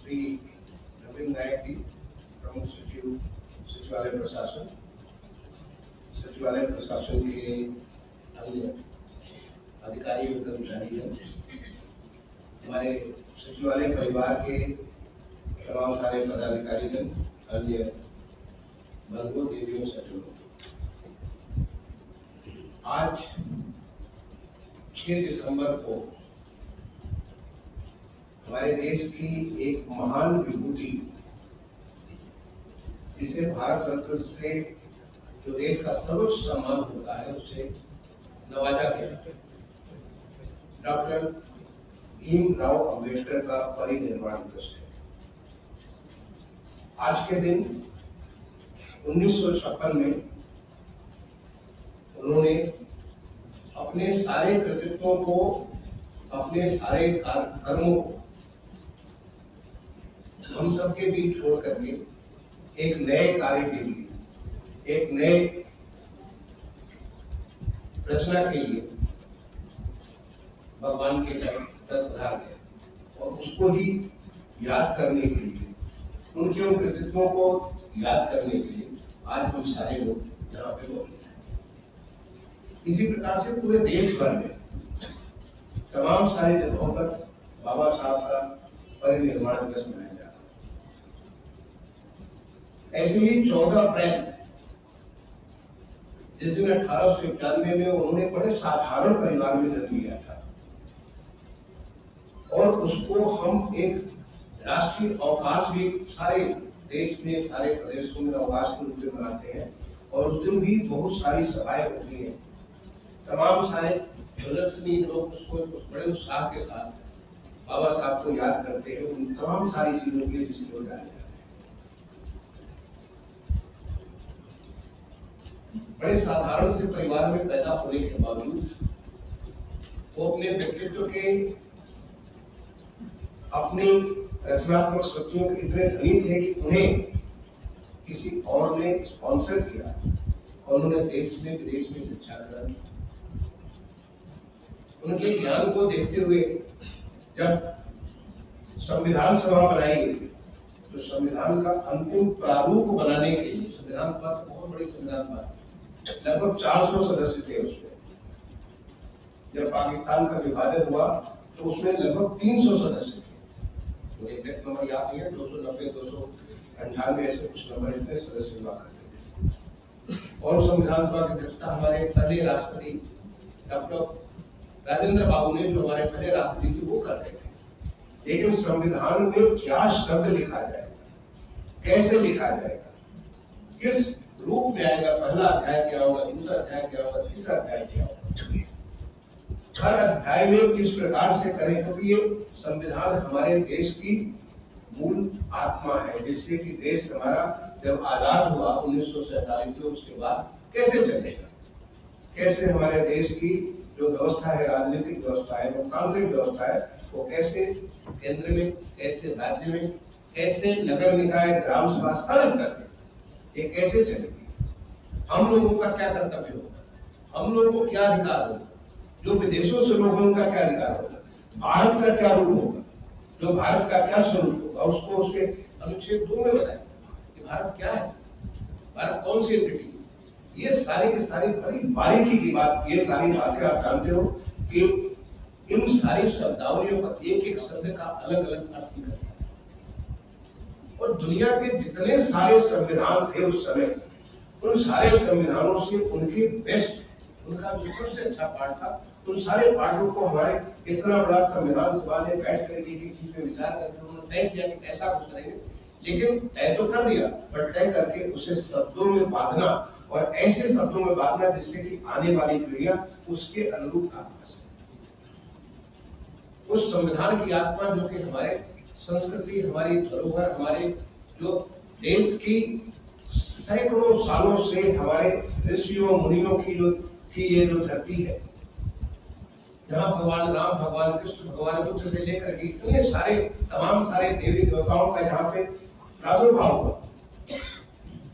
श्री नवीन नायक जी, प्रमुख सचिव सचिवालय प्रशासन, सचिवालय प्रशासन के अन्य अधिकारी और कर्मचारीगण, हमारे सचिवालय परिवार के तमाम सारे पदाधिकारीगण, अन्य बंधुओं, देवियों, सज्जनों, आज 6 दिसंबर को हमारे देश की एक महान विभूति, जिसे भारत रत्न से, जो देश का सर्वोच्च सम्मान होता है, उससे नवाजा गया, डॉक्टर भीमराव अंबेडकर का परिनिर्वाण दिवस है। आज के दिन 1956 में उन्होंने अपने सारे कृतित्वों को, अपने सारे कर्मों को हम सबके बीच छोड़ करके एक नए कार्य के लिए, एक नए रचना के लिए भगवान के तत्पर गए, और उसको ही याद करने के लिए, उनके उन कृतित्वों को याद करने के लिए आज हम सारे लोग यहाँ पे मौजूद हैं। इसी प्रकार से पूरे देश भर में तमाम सारी जगहों पर बाबा साहब का परिनिर्वाण दिवस मनाया जा रहा है। ऐसे ही 14 अप्रैल, जिस दिन 1891 में उन्होंने बड़े साधारण परिवार में जन्म लिया था, और उसको हम एक राष्ट्रीय अवकाश भी सारे देश में, सारे प्रदेशों में अवकाश के रूप में मनाते हैं, और उस दिन भी बहुत सारी सभाएं होती हैं। तमाम सारे प्रदर्शनी लोग उसको बड़े उत्साह के साथ बाबा साहब को याद करते हैं, उन तमाम सारी चीजों के लिए जिसको जाने जाते हैं। बड़े साधारण से परिवार में पैदा होने के बावजूद वो अपने व्यक्तित्व के, अपनी रचनात्मक शक्तियों के इतने धनी थे कि उन्हें किसी और ने स्पॉन्सर किया, और उन्होंने देश में विदेश में शिक्षा ग्रहण की। उनके ज्ञान को देखते हुए जब संविधान सभा बनाई गई, तो संविधान का अंतिम प्रारूप बनाने के लिए, संविधान सभा बहुत बड़ी संविधान सभा, लगभग 400 सदस्य थे उसमें। जब पाकिस्तान का विभाजन हुआ तो उसमें लगभग 300 सदस्य थे, तो एग्जैक्ट नंबर याद नहीं है, 290, 298 ऐसे कुछ नंबर इतने सदस्य हुआ करते थे। और संविधान सभा की अध्यक्षता हमारे पहले राष्ट्रपति डॉक्टर राजेंद्र बाबू ने, जो हमारे पहले राष्ट्रपति थे, वो करते थे। लेकिन संविधान में क्या शब्द लिखा जाएगा, कैसे लिखा जाएगा, किस रूप में आएगा, पहला अध्याय क्या होगा, दूसरा अध्याय क्या होगा, तीसरा अध्याय क्या होगा, हर अध्याय में किस प्रकार से करें, क्योंकि ये संविधान हमारे देश की मूल आत्मा है, जिससे कि देश हमारा जब आजाद हुआ 1947 में, उसके बाद कैसे चलेगा, कैसे हमारे देश की जो व्यवस्था है, राजनीतिक व्यवस्था है, लोकतांत्रिक व्यवस्था है, वो कैसे केंद्र में, कैसे राज्य में, कैसे नगर निकाय, ग्राम सभा, सारे स्तर पे ये कैसे चलेगी, हम लोगों का क्या कर्तव्य होगा, हम लोगों को क्या अधिकार होगा, जो विदेशों से लोग हैं उनका क्या अधिकार होगा, भारत का क्या रूप होगा, जो भारत का क्या स्वरूप होगा, उसको उसके अनुच्छेद 2 में बताया कि भारत क्या है, भारत कौन सी एंटिटी, ये सारी की सारी बड़ी बारीकी की बात, ये सारी बातें आप जानते हो कि इन सारी शब्दावलियों का एक एक शब्द का अलग अलग अर्थ निकलता है। और दुनिया के जितने सारे संविधान थे उस समय, उन सारे संविधानों से उनके बेस्ट, उनका जो सबसे अच्छा पाठ था, उन सारे पाठों को हमारे इतना बड़ा संविधान सभा ने बैठ करके एक चीज पे विचार करके उन्होंने तय किया कि ऐसा कुछ करेंगे। लेकिन तय तो कर दिया, पर तय करके उसे शब्दों में बांधना, और ऐसे शब्दों में बांधना जिससे कि आने वाली पीढ़ियां उसके अनुरूप काम कर सके। उस संविधान की आत्मा जो कि हमारे संस्कृति, हमारी धरोहर, हमारे जो देश की सैकड़ों सालों से हमारे ऋषियों मुनियों की ये जो धरती है, जहाँ भगवान राम, भगवान कृष्ण, भगवान बुद्ध से लेकर के इतने सारे तमाम सारे देवी देवताओं का यहाँ पे प्रादुर्भाव हुआ,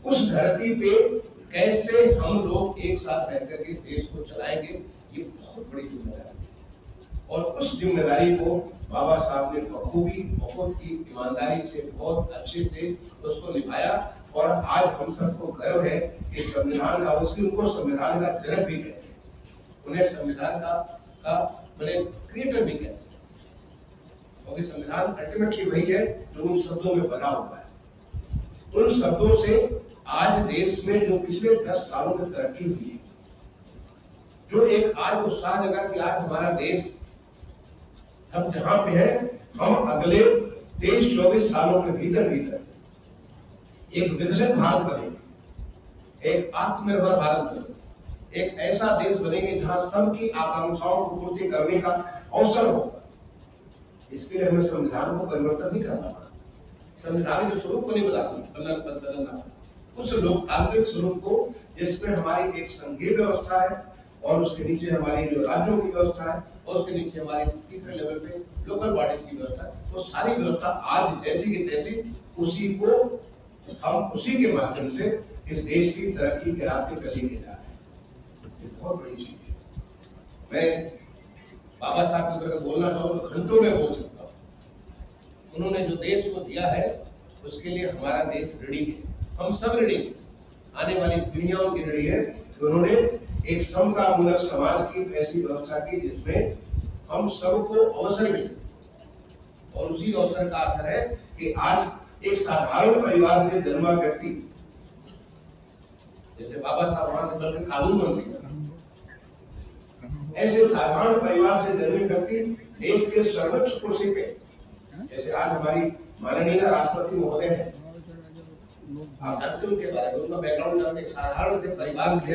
उस धरती पे कैसे हम लोग एक साथ रह करके इस देश को चलाएंगे, ये बहुत बड़ी जिम्मेदारी है। और उस जिम्मेदारी को बाबा साहब ने बखूबी, बहुत ही ईमानदारी से, बहुत अच्छे से उसको निभाया। और आज हम सबको गर्व है कि संविधान का, उनको संविधान का जनक भी कहते हैं, उन्हें संविधान का मैंने क्रिएटर भी कहते हैं, क्योंकि संविधान अल्टीमेटली वही है जो उन शब्दों में बना हुआ है। उन शब्दों से आज देश में जो पिछले 10 सालों में तरक्की हुई है, जो एक आज उत्साह जगा कि आज हमारा देश हम जहां पे है, हम अगले 23-24 सालों के भीतर भीतर एक विकसित भारत बनेंगे, एक आत्मनिर्भर भारत बनेंगे, एक ऐसा देश बनेंगे जहां सबकी आकांक्षाओं को पूर्ति करने का अवसर होगा। इसके लिए हमें संविधान को परिवर्तन नहीं करना पड़ा, संविधान के स्वरूप को नहीं बदलना, उस लोकतांत्रिक स्वरूप को जिसमें हमारी एक संघीय व्यवस्था है और उसके नीचे हमारी जो राज्यों की व्यवस्था है और उसके नीचे हमारी तीसरे लेवल पे लोकल बॉडीज की व्यवस्था है, वो सारी व्यवस्था आज जैसी की तैसी उसी को हम उसी के माध्यम से इस देश की तरक्की के रास्ते पर लेके जा रहे हैं। ये बहुत बड़ी चीज है। मैं बाबा साहब की तरह बोलना चाहूँ तो घंटों में बोल सकता हूँ। उन्होंने जो देश को दिया है उसके लिए हमारा देश ऋणी है, हम सब ऋणी हैं, आने वाली दुनिया उनकी ऋणी है कि उन्होंने एक समतामूलक समाज की ऐसी व्यवस्था की जिसमें हम सबको अवसर मिले। और उसी अवसर का असर है कि आज एक साधारण परिवार से जन्मा व्यक्ति, जैसे बाबा साहब वहां से बल्कि कानून मंत्री, ऐसे साधारण परिवार से जन्मे व्यक्ति देश के सर्वोच्च कुर्सी पे, जैसे आज हमारी माननीय राष्ट्रपति महोदय है, आप जानते हैं उनके बारे में, उनका बैकग्राउंड जानते हैं। साधारण से परिवार से,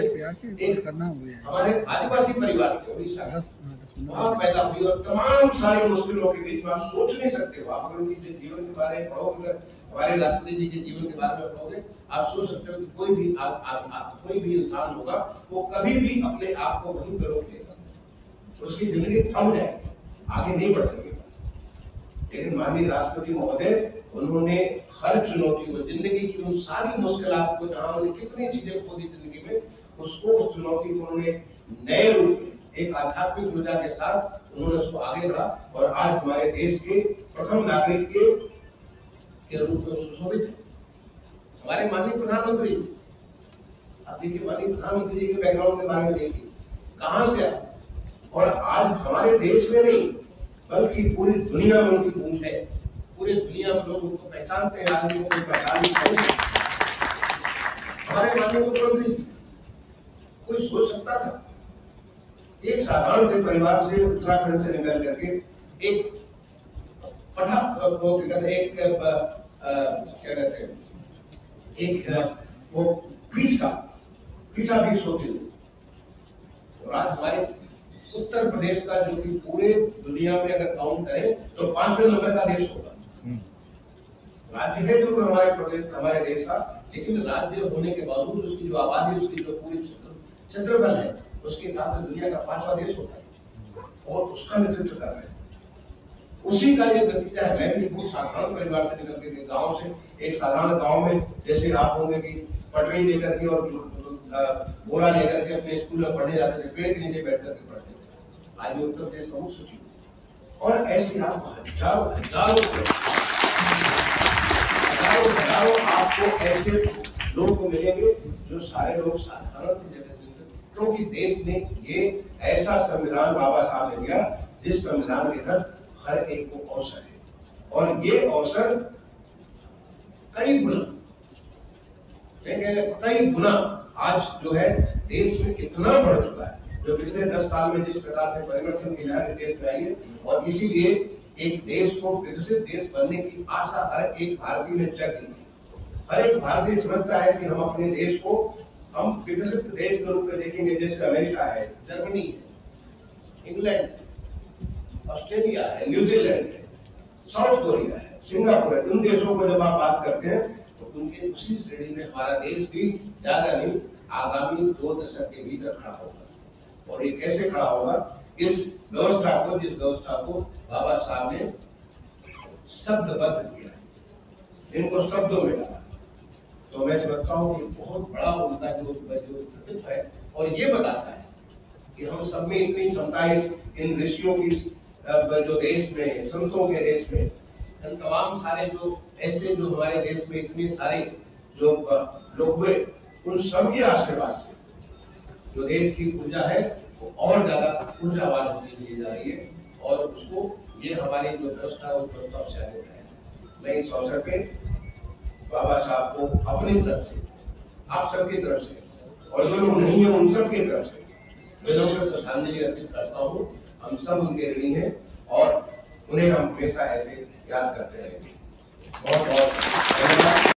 एक हमारे आदिवासी परिवार से, उड़ीसा वहां पैदा हुई और तमाम सारी मुश्किलों के बीच में आप सोच नहीं सकते हो। आप अगर उनके जीवन के बारे में पढ़ोगे, हमारे राष्ट्रपति जी के जीवन के बारे में पढ़ोगे, आप सोच सकते हो कि कोई भी इंसान होगा वो कभी भी अपने आप को वहीं पर रोक लेगा, उसकी जिंदगी थम जाएगी, आगे नहीं बढ़ सकेगा। लेकिन माननीय राष्ट्रपति महोदय, उन्होंने हर चुनौती को, जिंदगी की उन सारी मुश्किलात को, जहां उन्होंने कितनी चीजें खो दी जिंदगी में, उसको, उस चुनौती को उन्होंने नए रूप में एक आध्यात्मिक ऊर्जा के साथ उन्होंने उसको आगे बढ़ा और आज हमारे देश के प्रथम नागरिक के रूप में सुशोभित है। हमारे माननीय प्रधानमंत्री, आप देखिए माननीय प्रधानमंत्री जी के बैकग्राउंड के बारे में देखिए, कहां से आए और आज हमारे देश में नहीं बल्कि पूरी दुनिया में उनकी गूंज है। पूरी दुनिया में लोग उनको पहचानते हैं, आदमी को पहचान। हमारे माननीय मुख्यमंत्री, कोई सोच सकता था एक साधारण से परिवार से, उत्तराखंड से निकल करके एक वो पीठा भी सोते हुए, और आज हमारे उत्तर प्रदेश का, जो कि पूरे दुनिया में अगर काउंट करें तो 500 नंबर का देश होगा। राज्य है जो हमारे प्रदेश, हमारे देश का, लेकिन राज्य होने के बावजूद उसकी जो आबादी, उसकी जो पूरी क्षेत्रफल है, उसके हिसाब से दुनिया का 5वां देश होता है और उसका नेतृत्व कर रहे हैं। उसी का ये नतीजा है। मैं भी बहुत साधारण परिवार से निकल के, गांव से, एक साधारण गांव में जैसे आप होंगे कि पटरी लेकर के और बोरा लेकर के अपने स्कूल में पढ़ने जाते थे, पेड़ के नीचे बैठ करके पढ़ते थे। आज उत्तर प्रदेश प्रमुख सचिव, और ऐसे आप हजारों आपको ऐसे लोग मिलेंगे जो सारे लोग साधारण से जगह, क्योंकि देश ने ये ऐसा संविधान बाबा साहब ने दिया जिस संविधान के तहत हर एक को अवसर है, और ये अवसर कई गुना आज जो है देश में इतना बढ़ चुका है, जो पिछले 10 साल में जिस प्रकार से परिवर्तन की लहर देश में आई है, और इसीलिए एक देश को विकसित देश बनने की आशा हर एक भारतीय ने जग दी है। हर एक भारतीय समझता है कि हम अपने देश को हम विकसित देश के रूप में देखेंगे, जैसे अमेरिका है, जर्मनी है, इंग्लैंड, ऑस्ट्रेलिया है, न्यूजीलैंड है, साउथ कोरिया है, सिंगापुर है। उन देशों को जब आप बात करते हैं तो उनके उसी श्रेणी में हमारा देश भी ज्यादा नहीं, आगामी 2 दशक के भीतर खड़ा होगा। और ये कैसे खड़ा होगा? इस व्यवस्था को, जिस व्यवस्था को बाबा साहब ने शब्दबद्ध किया, इनको शब्दों में डाला, तो मैं समझता हूँ कि बहुत बड़ा उनका जो कृतित्व है, और ये बताता है कि हम सब में इतनी क्षमता इन ऋषियों की जो देश में संतों के देश में तमाम सारे जो ऐसे जो हमारे देश में इतने सारे जो लोग हुए, उन सबके आशीर्वाद से जो देश की ऊर्जा है वो और ज्यादा ऊर्जावान होती चली जा रही है, और उसको ये हमारी जो व्यवस्था है उस व्यवस्था से आगे बढ़ाए। मैं इस अवसर पे बाबा साहब को अपनी तरफ से, आप सबकी तरफ से, और जो लोग नहीं है उन सब की तरफ से मैं लोगों को श्रद्धांजलि अर्पित करता हूँ। हम सब उनके ऋणी हैं और उन्हें हम हमेशा ऐसे याद करते रहेंगे। बहुत बहुत धन्यवाद।